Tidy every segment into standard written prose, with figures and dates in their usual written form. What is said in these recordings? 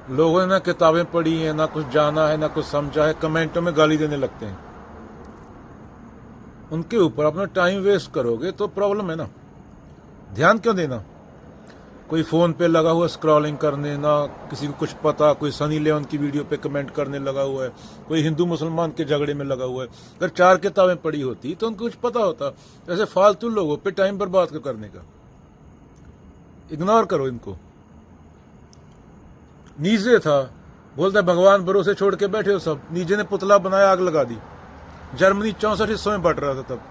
लोगों ने ना किताबें पढ़ी हैं, ना कुछ जाना है, ना कुछ समझा है, कमेंटों में गाली देने लगते हैं। उनके ऊपर अपना टाइम वेस्ट करोगे तो प्रॉब्लम है ना। ध्यान क्यों देना? कोई फोन पे लगा हुआ स्क्रॉलिंग करने, ना किसी को कुछ पता, कोई सनी लियोन की वीडियो पे कमेंट करने लगा हुआ है, कोई हिंदू मुसलमान के झगड़े में लगा हुआ है। अगर 4 किताबें पढ़ी होती तो उनको कुछ पता होता। ऐसे फालतू लोगों पे टाइम बर्बाद करने का, इग्नोर करो इनको। नीचे था, बोलता है भगवान भरोसे छोड़ के बैठे हो सब। नीचे ने पुतला बनाया, आग लगा दी। जर्मनी 64 हिस्सों में बट रहा था तब।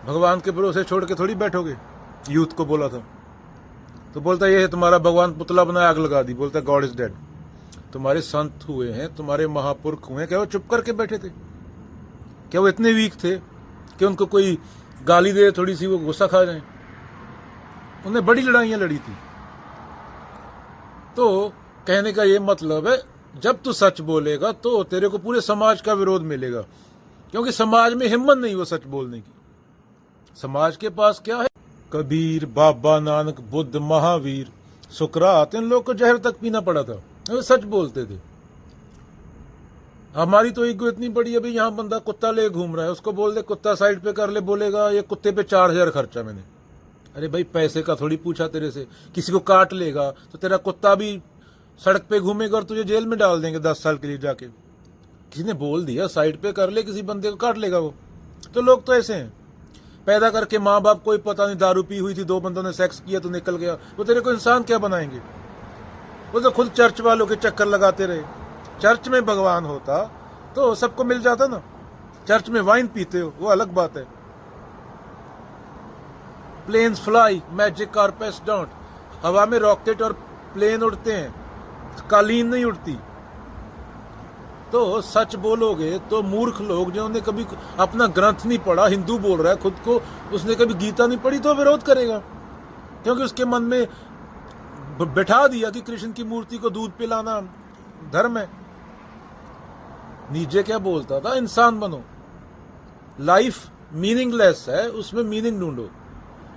भगवान के भरोसे छोड़ के थोड़ी बैठोगे, यूथ को बोला था। तो बोलता ये है तुम्हारा भगवान, पुतला बनाया, आग लगा दी। बोलता गॉड इज डेड। तुम्हारे संत हुए हैं, तुम्हारे महापुरुष हुए हैं, क्या वो चुप करके बैठे थे? क्या वो इतने वीक थे कि उनको कोई गाली दे थोड़ी सी वो गुस्सा खा जाए? उन्हें बड़ी लड़ाइयां लड़ी थी। तो कहने का ये मतलब है, जब तू सच बोलेगा तो तेरे को पूरे समाज का विरोध मिलेगा, क्योंकि समाज में हिम्मत नहीं वो सच बोलने की। समाज के पास क्या है? कबीर, बाबा नानक, बुद्ध, महावीर, सुकरात, इन लोग को जहर तक पीना पड़ा था, वो सच बोलते थे। हमारी तो ईगो इतनी बड़ी है, भाई यहाँ बंदा कुत्ता ले घूम रहा है, उसको बोल दे कुत्ता साइड पे कर ले, बोलेगा ये कुत्ते पे 4000 खर्चा मैंने। अरे भाई पैसे का थोड़ी पूछा तेरे से। किसी को काट लेगा तो तेरा कुत्ता भी सड़क पे घूमेगा और तुझे जेल में डाल देंगे 10 साल के लिए जाके। किसी ने बोल दिया साइड पे कर ले, किसी बंदे को काट लेगा वो। तो लोग तो ऐसे हैं, पैदा करके माँ बाप कोई पता नहीं, दारू पी हुई थी, 2 बंदों ने सेक्स किया तो निकल गया, वो तेरे को इंसान क्या बनाएंगे? वो तो खुद चर्च वालों के चक्कर लगाते रहे। चर्च में भगवान होता तो सबको मिल जाता ना। चर्च में वाइन पीते हो, वो अलग बात है। Planes fly, magic carpets don't. हवा में रॉकेट और प्लेन उड़ते हैं, कालीन नहीं उड़ती। तो सच बोलोगे तो मूर्ख लोग जिन्होंने कभी अपना ग्रंथ नहीं पढ़ा, हिंदू बोल रहा है खुद को, उसने कभी गीता नहीं पढ़ी, तो विरोध करेगा, क्योंकि उसके मन में बैठा दिया कि कृष्ण की मूर्ति को दूध पिलाना धर्म है। नीचे क्या बोलता था? इंसान बनो, लाइफ मीनिंगलेस है, उसमें मीनिंग ढूंढो,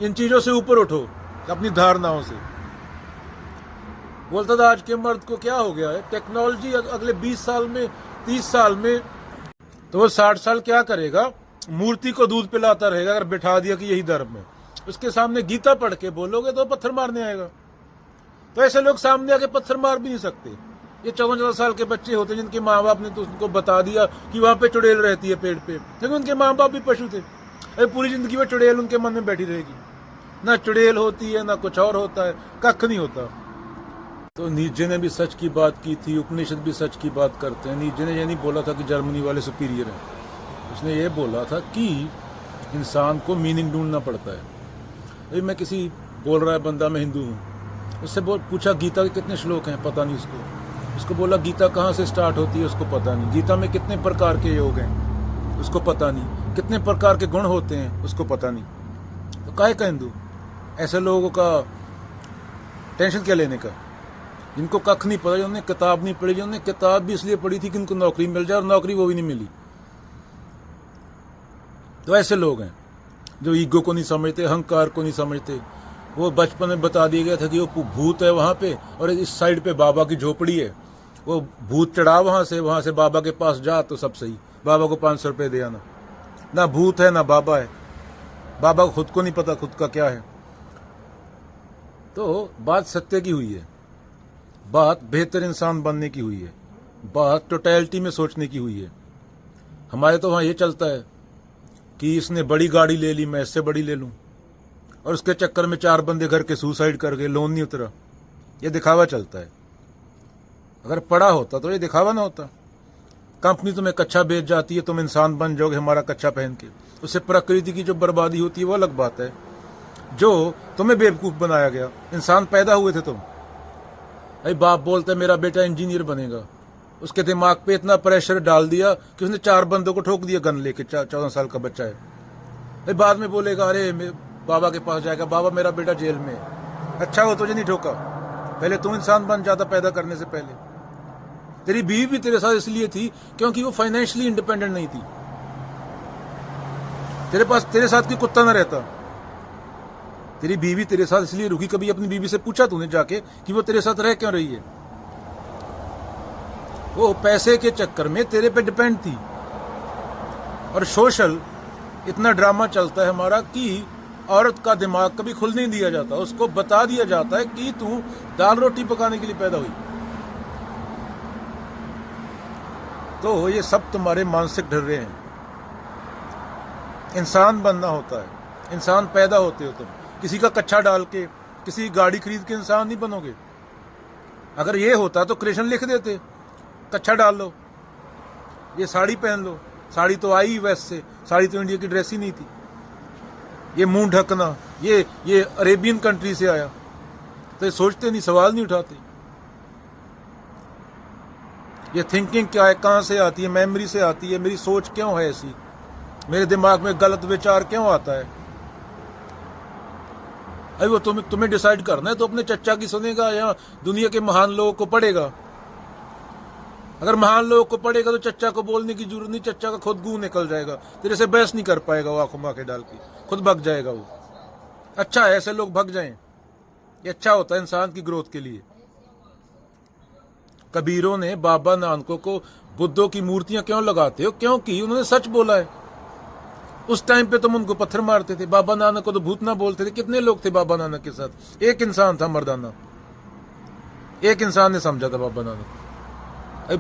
इन चीजों से ऊपर उठो अपनी धारणाओं से। बोलता था आज के मर्द को क्या हो गया है, टेक्नोलॉजी अगले 20 साल में, 30 साल में, तो वो 60 साल क्या करेगा? मूर्ति को दूध पिलाता रहेगा। अगर बिठा दिया कि यही धर्म है, उसके सामने गीता पढ़ के बोलोगे तो पत्थर मारने आएगा। तो ऐसे लोग सामने आके पत्थर मार भी नहीं सकते। ये 14-14 साल के बच्चे होते जिनके माँ बाप ने तो उनको बता दिया कि वहां पे चुड़ैल रहती है पेड़ पे, क्योंकि उनके माँ बाप भी पशु थे। अरे पूरी जिंदगी में चुड़ैल उनके मन में बैठी रहेगी। ना चुड़ैल होती है, ना कुछ और होता है, कख नहीं होता। तो नीचे ने भी सच की बात की थी, उपनिषद भी सच की बात करते हैं। नीचे ने ये नहीं बोला था कि जर्मनी वाले सुपीरियर हैं, उसने ये बोला था कि इंसान को मीनिंग ढूंढना पड़ता है। अभी मैं किसी बोल रहा है बंदा मैं हिंदू हूँ, उससे पूछा गीता के कितने श्लोक हैं, पता नहीं उसको बोला गीता कहाँ से स्टार्ट होती है, उसको पता नहीं। गीता में कितने प्रकार के योग हैं, उसको पता नहीं। कितने प्रकार के गुण होते हैं, उसको पता नहीं। तो काहे का हिंदू? ऐसे लोगों का टेंशन क्या लेने का, जिनको कख नहीं पता, जिन्होंने किताब नहीं पढ़ी, जिन्होंने किताब भी इसलिए पढ़ी थी कि उनको नौकरी मिल जाए, और नौकरी वो भी नहीं मिली। तो ऐसे लोग हैं जो ईगो को नहीं समझते, अहंकार को नहीं समझते। वो बचपन में बता दिया गया था कि वो भूत है वहां पे, और इस साइड पे बाबा की झोपड़ी है, वो भूत चढ़ा वहां से बाबा के पास जा तो सब सही, बाबा को 500 रुपये दे आना। ना भूत है ना बाबा है, बाबा को खुद को नहीं पता खुद का क्या है। तो बात सत्य की हुई है, बात बेहतर इंसान बनने की हुई है, बात टोटलिटी में सोचने की हुई है। हमारे तो वहाँ ये चलता है कि इसने बड़ी गाड़ी ले ली, मैं इससे बड़ी ले लूँ, और उसके चक्कर में 4 बंदे घर के सुसाइड कर गए, लोन नहीं उतरा। ये दिखावा चलता है। अगर पढ़ा होता तो ये दिखावा ना होता। कंपनी तुम्हें कच्चा बेच जाती है, तुम इंसान बन जाओगे हमारा कच्चा पहन के, उससे प्रकृति की जो बर्बादी होती है वो अलग बात है। जो तुम्हें बेवकूफ़ बनाया गया, इंसान पैदा हुए थे तुम। अरे बाप बोलता है मेरा बेटा इंजीनियर बनेगा, उसके दिमाग पे इतना प्रेशर डाल दिया कि उसने 4 बंदों को ठोक दिया गन लेके। 14 साल का बच्चा है। अरे बाद में बोलेगा अरे बाबा के पास जाएगा, बाबा मेरा बेटा जेल में है। अच्छा हो तुझे नहीं ठोका, पहले तू इंसान बन जाता पैदा करने से पहले। तेरी बीवी भी तेरे साथ इसलिए थी क्योंकि वो फाइनेंशियली इंडिपेंडेंट नहीं थी। तेरे साथ की कुत्ता ना रहता। तेरी बीवी तेरे साथ इसलिए रुकी, कभी अपनी बीवी से पूछा तूने जाके कि वो तेरे साथ रह क्यों रही है? वो पैसे के चक्कर में तेरे पे डिपेंड थी। और सोशल इतना ड्रामा चलता है हमारा कि औरत का दिमाग कभी खुल नहीं दिया जाता, उसको बता दिया जाता है कि तू दाल रोटी पकाने के लिए पैदा हुई। तो ये सब तुम्हारे मानसिक ढर्रे हैं। इंसान बनना होता है, इंसान पैदा होते हो तुम। किसी का कच्चा डाल के, किसी गाड़ी खरीद के इंसान नहीं बनोगे। अगर ये होता तो कृष्ण लिख देते, कच्चा डाल लो, ये साड़ी पहन लो। साड़ी तो आई वेस्ट से, साड़ी तो इंडिया की ड्रेस ही नहीं थी। ये मुंह ढकना, ये अरेबियन कंट्री से आया। तो ये सोचते नहीं, सवाल नहीं उठाते। ये थिंकिंग क्या है, कहाँ से आती है? मेमोरी से आती है। मेरी सोच क्यों है ऐसी? मेरे दिमाग में गलत विचार क्यों आता है? अरे वो तुम्हें डिसाइड करना है। तो अपने चच्चा की सुनेगा या दुनिया के महान लोगों को पढ़ेगा? अगर महान लोगों को पढ़ेगा तो चच्चा को बोलने की जरूरत नहीं, चच्चा का खुद गू निकल जाएगा, तेरे से बहस नहीं कर पाएगा, वो आंखों में आंखें डाल के खुद भग जाएगा वो। अच्छा है ऐसे लोग भग जाएं, ये अच्छा होता है इंसान की ग्रोथ के लिए। कबीरों ने बाबा नानकों को बुद्धों की मूर्तियां क्यों लगाते हो? क्योंकि उन्होंने सच बोला है। उस टाइम पे तुम उनको पत्थर मारते थे, बाबा नानक को तो भूत ना बोलते थे। कितने लोग थे बाबा नानक के साथ? एक इंसान था मर्दाना, एक इंसान ने समझा था बाबा नानक।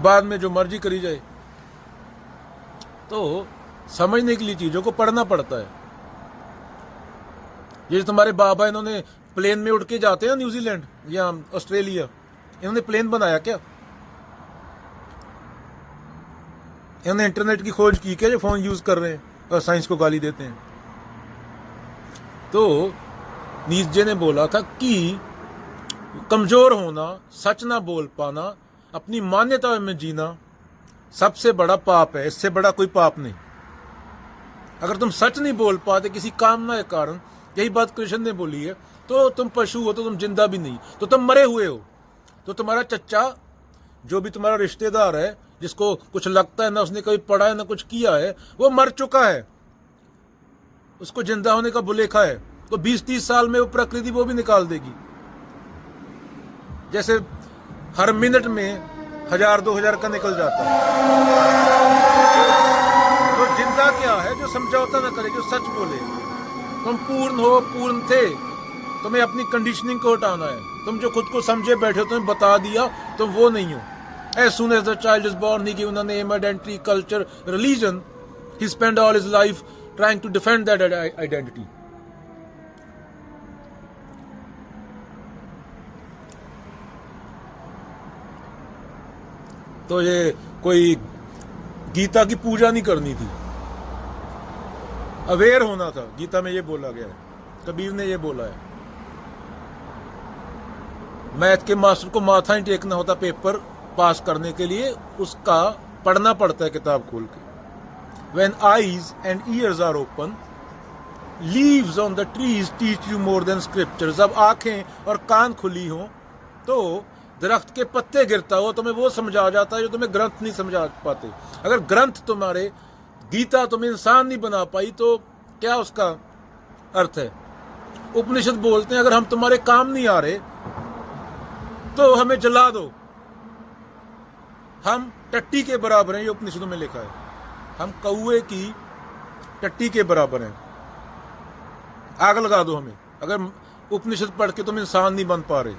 बाद में जो मर्जी करी जाए। तो समझने के लिए चीजों को पढ़ना पड़ता है। ये तुम्हारे बाबा, इन्होंने प्लेन में उड़ के जाते हैं न्यूजीलैंड या ऑस्ट्रेलिया, इन्होंने प्लेन बनाया क्या? इन्होंने इंटरनेट की खोज की क्या जो फोन यूज कर रहे हैं और साइंस को गाली देते हैं? तो नीत्जे ने बोला था कि कमजोर होना, सच ना बोल पाना, अपनी मान्यता में जीना सबसे बड़ा पाप है। इससे बड़ा कोई पाप नहीं। अगर तुम सच नहीं बोल पाते किसी कामना के कारण, यही बात कृष्ण ने बोली है, तो तुम पशु हो, तो तुम जिंदा भी नहीं, तो तुम मरे हुए हो। तो तुम्हारा चच्चा, जो भी तुम्हारा रिश्तेदार है, जिसको कुछ लगता है ना उसने कभी पढ़ा है ना कुछ किया है, वो मर चुका है। उसको जिंदा होने का बुलेखा है। तो 20-30 साल में वो प्रकृति वो भी निकाल देगी। जैसे हर मिनट में 1000-2000 का निकल जाता है। तो जिंदा क्या है? जो समझौता ना करे, जो सच बोले। तुम पूर्ण हो, पूर्ण थे, तुम्हें अपनी कंडीशनिंग को हटाना है। तुम जो खुद को समझे बैठे हो, तुम्हें बता दिया, तुम वो नहीं हो। As soon as the child is born, he given a name, identity, culture, religion. He spent all his life trying to defend that identity. तो ये कोई गीता की पूजा नहीं करनी थी, अवेयर होना था। गीता में ये बोला गया है, कबीर ने ये बोला है। मैथ के मास्टर को माथा ही टेकना होता पेपर पास करने के लिए, उसका पढ़ना पड़ता है किताब खोल के। When eyes and ears are open, leaves on the trees teach you more than scripture. जब आंखें और कान खुली हो तो दरख्त के पत्ते गिरता हो, तुम्हें वो समझा जाता है जो तुम्हें ग्रंथ नहीं समझा पाते। अगर ग्रंथ तुम्हारे, गीता तुम्हें इंसान नहीं बना पाई तो क्या उसका अर्थ है? उपनिषद बोलते हैं अगर हम तुम्हारे काम नहीं आ रहे तो हमें जला दो, हम टट्टी के बराबर हैं। ये उपनिषदों में लिखा है, हम कौए की टट्टी के बराबर हैं, आग लगा दो हमें। अगर उपनिषद पढ़ के तुम इंसान नहीं बन पा रहे